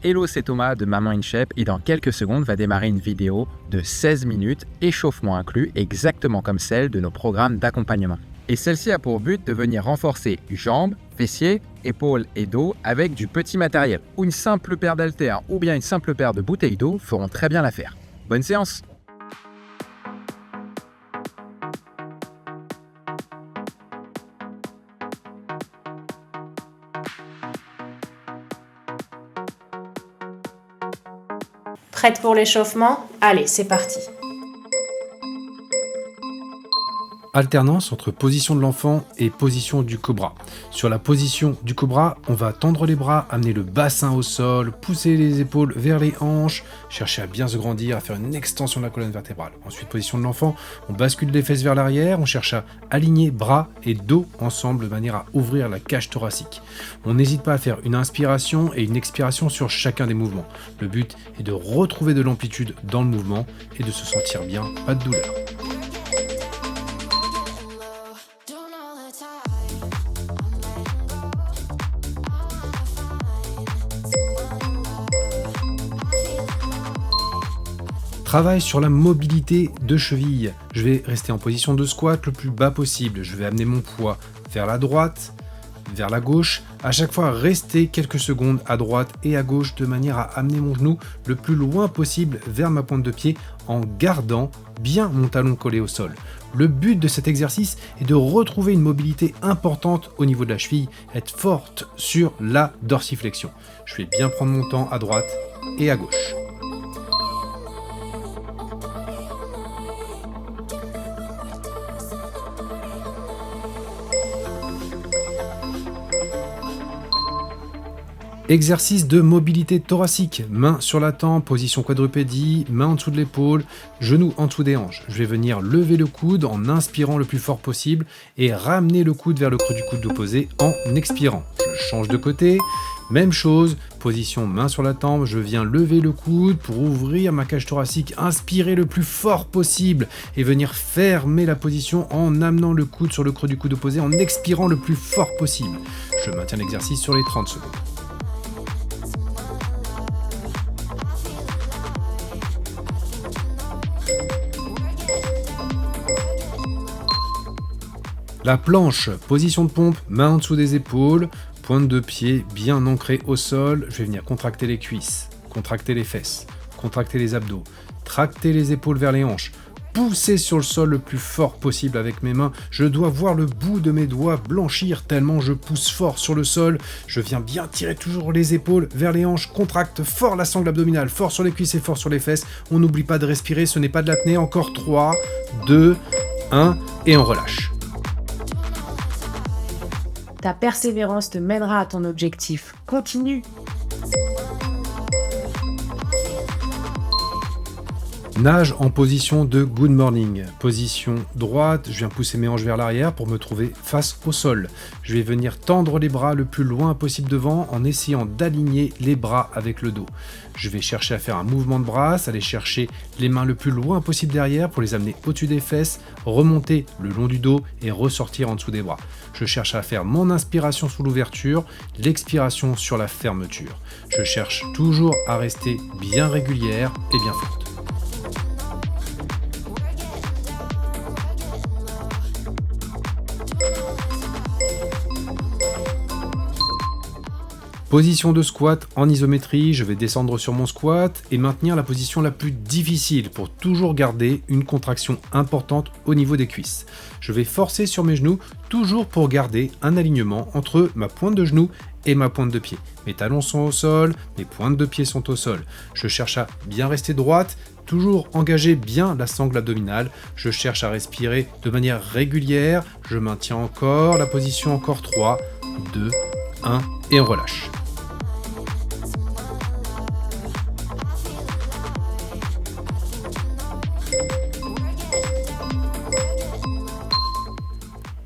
Hello, c'est Thomas de Maman in Shape et dans quelques secondes va démarrer une vidéo de 16 minutes, échauffement inclus, exactement comme celle de nos programmes d'accompagnement. Et celle-ci a pour but de venir renforcer jambes, fessiers, épaules et dos avec du petit matériel, où une simple paire d'haltères ou bien une simple paire de bouteilles d'eau feront très bien l'affaire. Bonne séance! Prête pour l'échauffement? Allez, c'est parti. Alternance entre position de l'enfant et position du cobra. Sur la position du cobra, on va tendre les bras, amener le bassin au sol, pousser les épaules vers les hanches, chercher à bien se grandir, à faire une extension de la colonne vertébrale. Ensuite, position de l'enfant, on bascule les fesses vers l'arrière, on cherche à aligner bras et dos ensemble de manière à ouvrir la cage thoracique. On n'hésite pas à faire une inspiration et une expiration sur chacun des mouvements. Le but est de retrouver de l'amplitude dans le mouvement et de se sentir bien, pas de douleur. Travail sur la mobilité de cheville. Je vais rester en position de squat le plus bas possible. Je vais amener mon poids vers la droite, vers la gauche. À chaque fois, rester quelques secondes à droite et à gauche de manière à amener mon genou le plus loin possible vers ma pointe de pied en gardant bien mon talon collé au sol. Le but de cet exercice est de retrouver une mobilité importante au niveau de la cheville, être forte sur la dorsiflexion. Je vais bien prendre mon temps à droite et à gauche. Exercice de mobilité thoracique, main sur la tempe, position quadrupédie, main en dessous de l'épaule, genou en dessous des hanches. Je vais venir lever le coude en inspirant le plus fort possible et ramener le coude vers le creux du coude opposé en expirant. Je change de côté, même chose, position main sur la tempe, je viens lever le coude pour ouvrir ma cage thoracique, inspirer le plus fort possible et venir fermer la position en amenant le coude sur le creux du coude opposé en expirant le plus fort possible. Je maintiens l'exercice sur les 30 secondes. La planche, position de pompe, main en dessous des épaules, pointe de pied bien ancrée au sol. Je vais venir contracter les cuisses, contracter les fesses, contracter les abdos, tracter les épaules vers les hanches, pousser sur le sol le plus fort possible avec mes mains. Je dois voir le bout de mes doigts blanchir tellement je pousse fort sur le sol. Je viens bien tirer toujours les épaules vers les hanches, contracte fort la sangle abdominale, fort sur les cuisses et fort sur les fesses. On n'oublie pas de respirer, ce n'est pas de l'apnée. Encore 3, 2, 1 et on relâche. Ta persévérance te mènera à ton objectif. Continue. Nage en position de good morning. Position droite, je viens pousser mes hanches vers l'arrière pour me trouver face au sol. Je vais venir tendre les bras le plus loin possible devant en essayant d'aligner les bras avec le dos. Je vais chercher à faire un mouvement de bras, aller chercher les mains le plus loin possible derrière pour les amener au-dessus des fesses, remonter le long du dos et ressortir en dessous des bras. Je cherche à faire mon inspiration sous l'ouverture, l'expiration sur la fermeture. Je cherche toujours à rester bien régulière et bien forte. Position de squat en isométrie, je vais descendre sur mon squat et maintenir la position la plus difficile pour toujours garder une contraction importante au niveau des cuisses. Je vais forcer sur mes genoux, toujours pour garder un alignement entre ma pointe de genou et ma pointe de pied. Mes talons sont au sol, mes pointes de pied sont au sol. Je cherche à bien rester droite, toujours engager bien la sangle abdominale. Je cherche à respirer de manière régulière. Je maintiens encore la position, encore 3, 2, 1 et on relâche.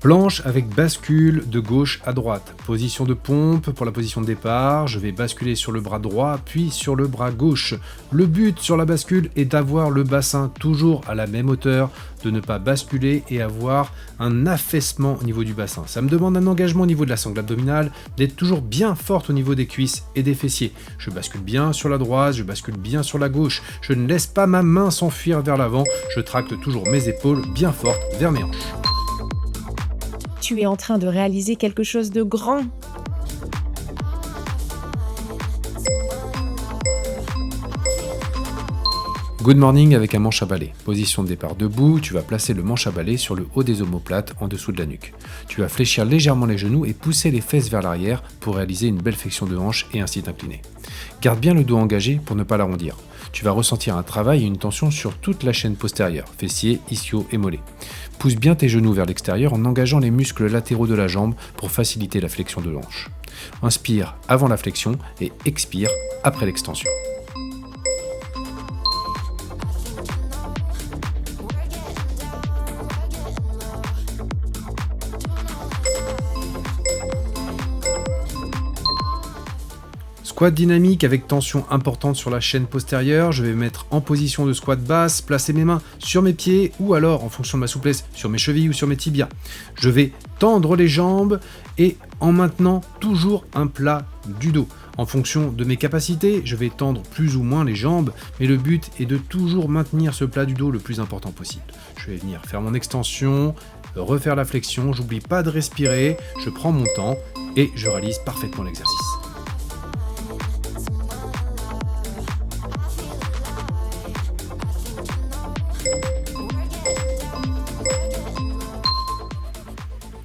Planche avec bascule de gauche à droite. Position de pompe pour la position de départ. Je vais basculer sur le bras droit, puis sur le bras gauche. Le but sur la bascule est d'avoir le bassin toujours à la même hauteur, de ne pas basculer et avoir un affaissement au niveau du bassin. Ça me demande un engagement au niveau de la sangle abdominale, d'être toujours bien forte au niveau des cuisses et des fessiers. Je bascule bien sur la droite, je bascule bien sur la gauche. Je ne laisse pas ma main s'enfuir vers l'avant. Je tracte toujours mes épaules bien fortes vers mes hanches. Tu es en train de réaliser quelque chose de grand. Good morning avec un manche à balai. Position de départ debout, tu vas placer le manche à balai sur le haut des omoplates en dessous de la nuque. Tu vas fléchir légèrement les genoux et pousser les fesses vers l'arrière pour réaliser une belle flexion de hanche et ainsi t'incliner. Garde bien le dos engagé pour ne pas l'arrondir. Tu vas ressentir un travail et une tension sur toute la chaîne postérieure, fessiers, ischio et mollets. Pousse bien tes genoux vers l'extérieur en engageant les muscles latéraux de la jambe pour faciliter la flexion de l'hanche. Inspire avant la flexion et expire après l'extension. Squat dynamique avec tension importante sur la chaîne postérieure. Je vais me mettre en position de squat basse, placer mes mains sur mes pieds ou alors, en fonction de ma souplesse, sur mes chevilles ou sur mes tibias. Je vais tendre les jambes et en maintenant toujours un plat du dos. En fonction de mes capacités, je vais tendre plus ou moins les jambes, mais le but est de toujours maintenir ce plat du dos le plus important possible. Je vais venir faire mon extension, refaire la flexion, j'oublie pas de respirer, je prends mon temps et je réalise parfaitement l'exercice.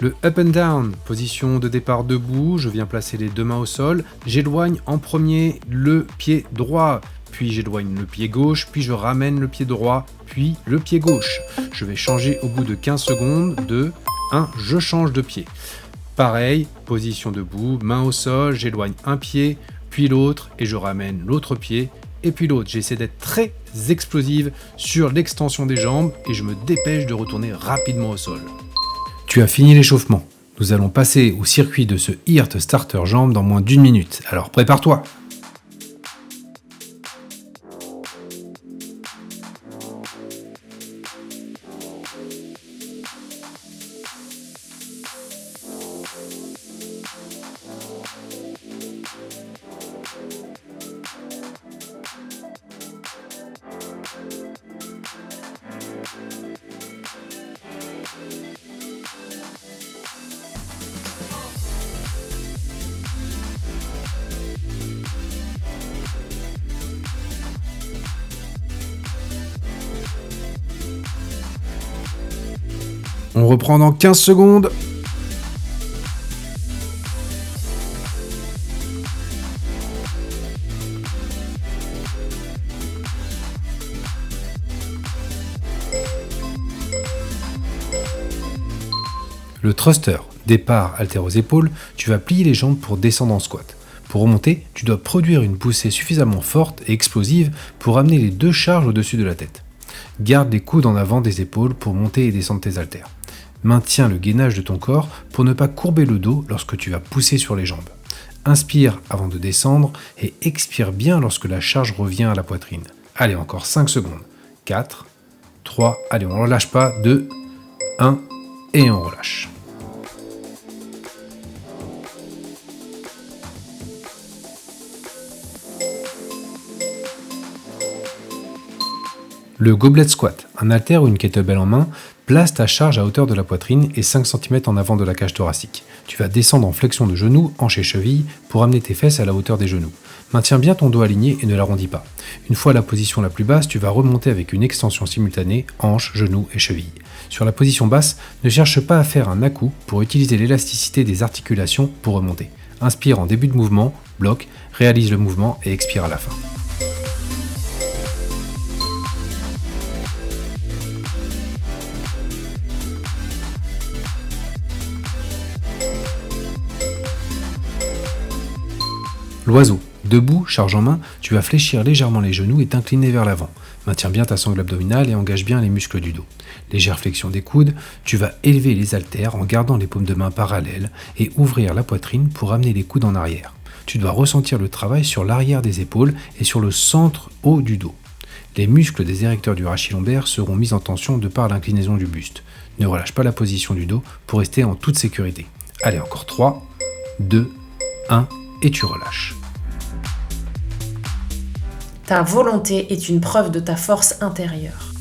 Le up and down, position de départ debout, je viens placer les deux mains au sol, j'éloigne en premier le pied droit, puis j'éloigne le pied gauche, puis je ramène le pied droit, puis le pied gauche. Je vais changer au bout de 15 secondes de 1, je change de pied. Pareil, position debout, main au sol, j'éloigne un pied, puis l'autre, et je ramène l'autre pied, et puis l'autre. J'essaie d'être très explosive sur l'extension des jambes, et je me dépêche de retourner rapidement au sol. Tu as fini l'échauffement. Nous allons passer au circuit de ce HIIT Starter Jambes dans moins d'1 minute. Alors prépare-toi. On reprend dans 15 secondes. Le thruster, départ haltère aux épaules, tu vas plier les jambes pour descendre en squat. Pour remonter, tu dois produire une poussée suffisamment forte et explosive pour amener les deux charges au-dessus de la tête. Garde les coudes en avant des épaules pour monter et descendre tes haltères. Maintiens le gainage de ton corps pour ne pas courber le dos lorsque tu vas pousser sur les jambes. Inspire avant de descendre et expire bien lorsque la charge revient à la poitrine. Allez, encore 5 secondes. 4, 3, allez, on ne relâche pas. 2, 1 et on relâche. Le goblet squat, un haltère ou une kettlebell en main, place ta charge à hauteur de la poitrine et 5 cm en avant de la cage thoracique. Tu vas descendre en flexion de genoux, hanches et chevilles pour amener tes fesses à la hauteur des genoux. Maintiens bien ton dos aligné et ne l'arrondis pas. Une fois à la position la plus basse, tu vas remonter avec une extension simultanée, hanches, genoux et chevilles. Sur la position basse, ne cherche pas à faire un à-coup pour utiliser l'élasticité des articulations pour remonter. Inspire en début de mouvement, bloque, réalise le mouvement et expire à la fin. L'oiseau, Debout, charge en main, tu vas fléchir légèrement les genoux et t'incliner vers l'avant. Maintiens bien ta sangle abdominale et engage bien les muscles du dos. Légère flexion des coudes, tu vas élever les haltères en gardant les paumes de main parallèles et ouvrir la poitrine pour amener les coudes en arrière. Tu dois ressentir le travail sur l'arrière des épaules et sur le centre haut du dos. Les muscles des érecteurs du rachis lombaire seront mis en tension de par l'inclinaison du buste. Ne relâche pas la position du dos pour rester en toute sécurité. Allez, encore 3, 2, 1 et tu relâches. Ta volonté est une preuve de ta force intérieure.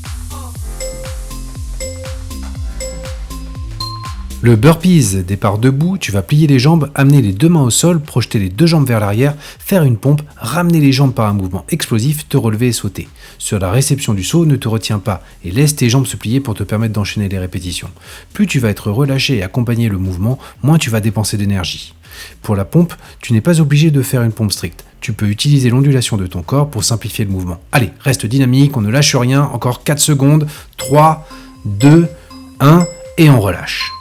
Le burpees, départ debout, tu vas plier les jambes, amener les deux mains au sol, projeter les deux jambes vers l'arrière, faire une pompe, ramener les jambes par un mouvement explosif, te relever et sauter. Sur la réception du saut, ne te retiens pas et laisse tes jambes se plier pour te permettre d'enchaîner les répétitions. Plus tu vas être relâché et accompagner le mouvement, moins tu vas dépenser d'énergie. Pour la pompe, tu n'es pas obligé de faire une pompe stricte. Tu peux utiliser l'ondulation de ton corps pour simplifier le mouvement. Allez, reste dynamique, on ne lâche rien, encore 4 secondes, 3, 2, 1 et on relâche.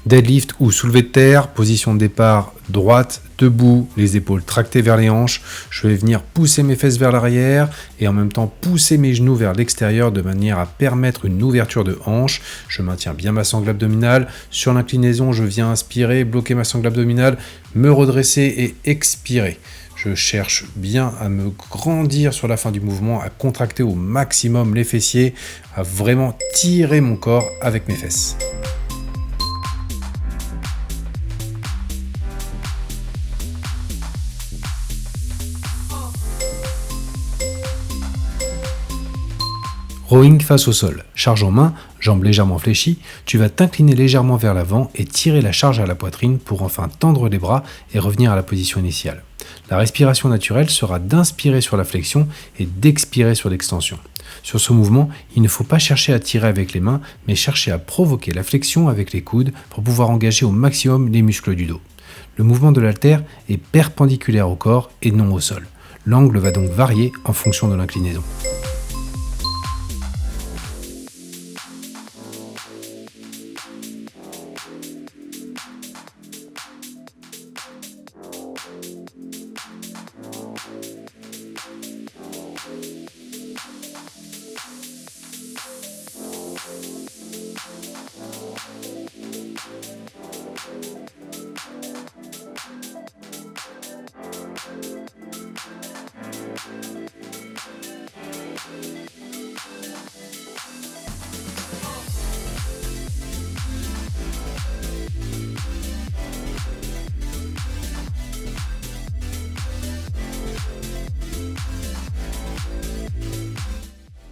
Deadlift ou soulevé de terre, position de départ droite, debout, les épaules tractées vers les hanches. Je vais venir pousser mes fesses vers l'arrière et en même temps pousser mes genoux vers l'extérieur de manière à permettre une ouverture de hanche. Je maintiens bien ma sangle abdominale. Sur l'inclinaison, je viens inspirer, bloquer ma sangle abdominale, me redresser et expirer. Je cherche bien à me grandir sur la fin du mouvement, à contracter au maximum les fessiers, à vraiment tirer mon corps avec mes fesses. Rowing face au sol. Charge en main, jambes légèrement fléchies, tu vas t'incliner légèrement vers l'avant et tirer la charge à la poitrine pour enfin tendre les bras et revenir à la position initiale. La respiration naturelle sera d'inspirer sur la flexion et d'expirer sur l'extension. Sur ce mouvement, il ne faut pas chercher à tirer avec les mains, mais chercher à provoquer la flexion avec les coudes pour pouvoir engager au maximum les muscles du dos. Le mouvement de l'haltère est perpendiculaire au corps et non au sol. L'angle va donc varier en fonction de l'inclinaison.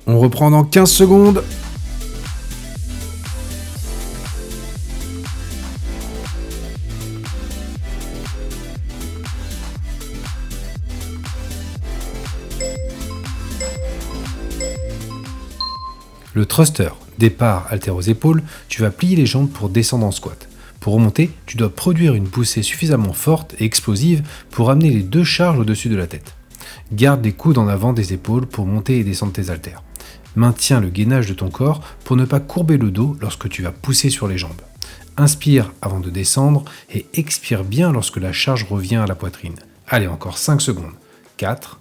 On reprend dans 15 secondes. Le thruster, départ haltère aux épaules, tu vas plier les jambes pour descendre en squat. Pour remonter, tu dois produire une poussée suffisamment forte et explosive pour amener les deux charges au-dessus de la tête. Garde les coudes en avant des épaules pour monter et descendre tes haltères. Maintiens le gainage de ton corps pour ne pas courber le dos lorsque tu vas pousser sur les jambes. Inspire avant de descendre et expire bien lorsque la charge revient à la poitrine. Allez, encore 5 secondes. 4,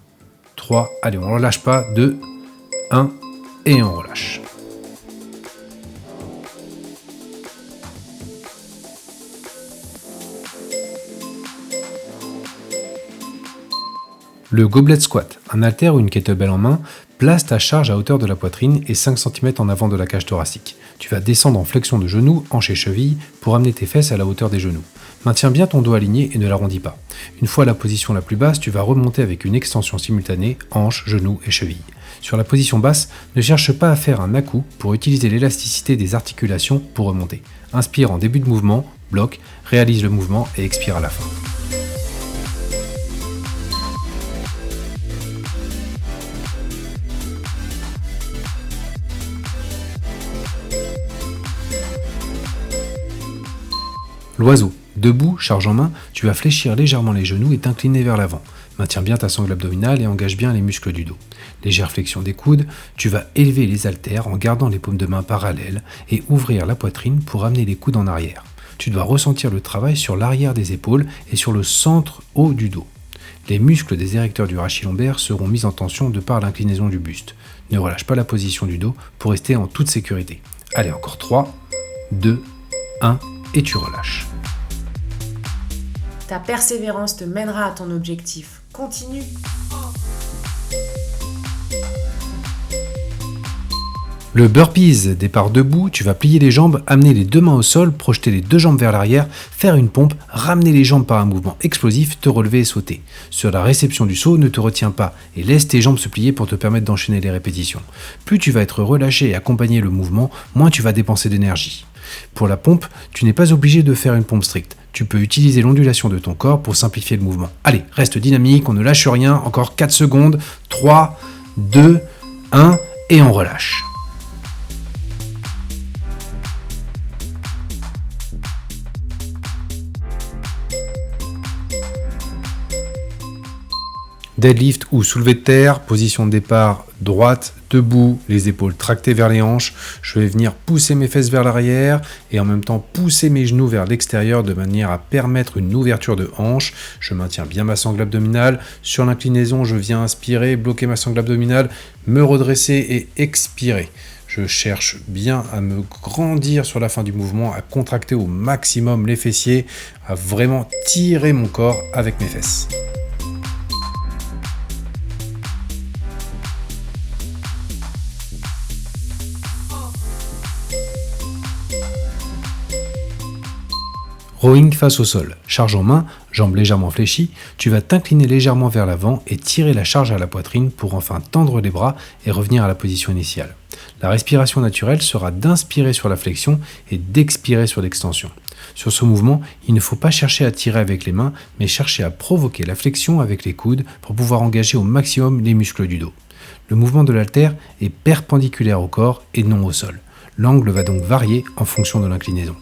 3, allez, on ne relâche pas. 2, 1 et on relâche. Le goblet squat, un haltère ou une kettlebell en main, place ta charge à hauteur de la poitrine et 5 cm en avant de la cage thoracique. Tu vas descendre en flexion de genoux, hanches et chevilles pour amener tes fesses à la hauteur des genoux. Maintiens bien ton dos aligné et ne l'arrondis pas. Une fois à la position la plus basse, tu vas remonter avec une extension simultanée, hanches, genoux et chevilles. Sur la position basse, ne cherche pas à faire un à-coup pour utiliser l'élasticité des articulations pour remonter. Inspire en début de mouvement, bloque, réalise le mouvement et expire à la fin. L'oiseau. Debout, charge en main, tu vas fléchir légèrement les genoux et t'incliner vers l'avant. Maintiens bien ta sangle abdominale et engage bien les muscles du dos. Légère flexion des coudes, tu vas élever les haltères en gardant les paumes de main parallèles et ouvrir la poitrine pour amener les coudes en arrière. Tu dois ressentir le travail sur l'arrière des épaules et sur le centre haut du dos. Les muscles des érecteurs du rachis lombaire seront mis en tension de par l'inclinaison du buste. Ne relâche pas la position du dos pour rester en toute sécurité. Allez, encore 3, 2, 1 et tu relâches. Ta persévérance te mènera à ton objectif. Continue. Le burpees, départ debout, tu vas plier les jambes, amener les deux mains au sol, projeter les deux jambes vers l'arrière, faire une pompe, ramener les jambes par un mouvement explosif, te relever et sauter. Sur la réception du saut, ne te retiens pas et laisse tes jambes se plier pour te permettre d'enchaîner les répétitions. Plus tu vas être relâché et accompagner le mouvement, moins tu vas dépenser d'énergie. Pour la pompe, tu n'es pas obligé de faire une pompe stricte. Tu peux utiliser l'ondulation de ton corps pour simplifier le mouvement. Allez, reste dynamique, on ne lâche rien, encore 4 secondes, 3, 2, 1 et on relâche. Deadlift ou soulevé de terre, position de départ droite, debout, les épaules tractées vers les hanches. Je vais venir pousser mes fesses vers l'arrière et en même temps pousser mes genoux vers l'extérieur de manière à permettre une ouverture de hanche. Je maintiens bien ma sangle abdominale. Sur l'inclinaison, je viens inspirer, bloquer ma sangle abdominale, me redresser et expirer. Je cherche bien à me grandir sur la fin du mouvement, à contracter au maximum les fessiers, à vraiment tirer mon corps avec mes fesses. Rowing face au sol, charge en main, jambes légèrement fléchies, tu vas t'incliner légèrement vers l'avant et tirer la charge à la poitrine pour enfin tendre les bras et revenir à la position initiale. La respiration naturelle sera d'inspirer sur la flexion et d'expirer sur l'extension. Sur ce mouvement, il ne faut pas chercher à tirer avec les mains, mais chercher à provoquer la flexion avec les coudes pour pouvoir engager au maximum les muscles du dos. Le mouvement de l'haltère est perpendiculaire au corps et non au sol. L'angle va donc varier en fonction de l'inclinaison.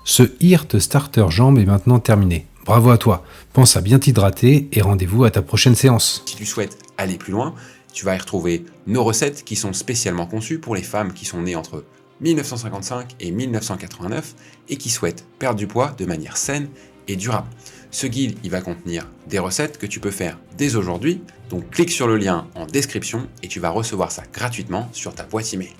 Ce HIIT Starter Jambes est maintenant terminé. Bravo à toi. Pense à bien t'hydrater et rendez-vous à ta prochaine séance. Si tu souhaites aller plus loin, tu vas y retrouver nos recettes qui sont spécialement conçues pour les femmes qui sont nées entre 1955 et 1989 et qui souhaitent perdre du poids de manière saine et durable. Ce guide, il va contenir des recettes que tu peux faire dès aujourd'hui, donc clique sur le lien en description et tu vas recevoir ça gratuitement sur ta boîte email.